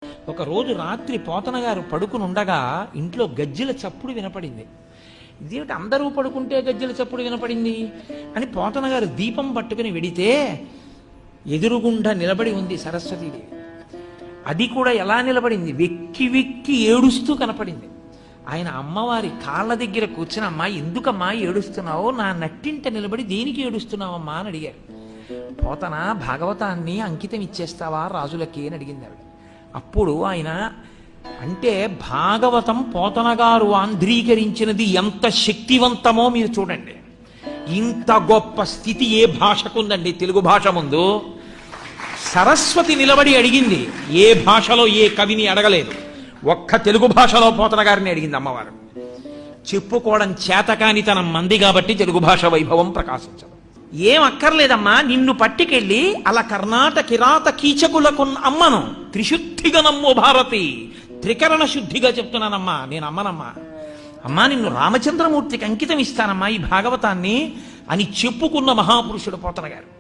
ఒక రోజు రాత్రి పోతన గారు పడుకుని ఉండగా ఇంట్లో గజ్జెల చప్పుడు వినపడింది. ఇదేమిటి అందరూ పడుకుంటే గజ్జెల చప్పుడు వినపడింది అని పోతన గారు దీపం పట్టుకుని వెడితే ఎదురుగుండా నిలబడి ఉంది సరస్వతీదేవి. అది కూడా ఎలా నిలబడింది, వెక్కి వెక్కి ఏడుస్తూ కనపడింది. ఆయన అమ్మవారి కాళ్ళ దగ్గర కూర్చుని, అమ్మా ఎందుకమ్మా ఏడుస్తున్నావో, నా నట్టింట నిలబడి దేనికి ఏడుస్తున్నావమ్మా అని అడిగారు. పోతన భాగవతాన్ని అంకితం ఇచ్చేస్తావా రాజులకి అని అడిగింది ఆవిడ. అప్పుడు ఆయన అంటే భాగవతం పోతన గారు ఆంధ్రీకరించినది ఎంత శక్తివంతమో మీరు చూడండి. ఇంత గొప్ప స్థితి ఏ భాషకుందండి తెలుగు భాష ముందు. సరస్వతి నిలబడి అడిగింది, ఏ భాషలో ఏ కవిని అడగలేదు, ఒక్క తెలుగు భాషలో పోతన గారిని అడిగింది అమ్మవారు. చెప్పుకోవడం చేతకాని తన మంది కాబట్టి తెలుగు భాష వైభవం ప్రకాశించదు. ఏం అక్కర్లేదమ్మా, నిన్ను పట్టికెళ్ళి అలా కర్ణాటక కిరాత కీచకులకు అమ్మను, త్రిశుద్ధిగా నమ్ము భారతి, త్రికరణ శుద్ధిగా చెప్తున్నానమ్మా, నేను అమ్మనమ్మా. అమ్మా నిన్ను రామచంద్రమూర్తికి అంకితం ఇస్తానమ్మా ఈ భాగవతాన్ని అని చెప్పుకున్న మహాపురుషుడు పోతన గారు.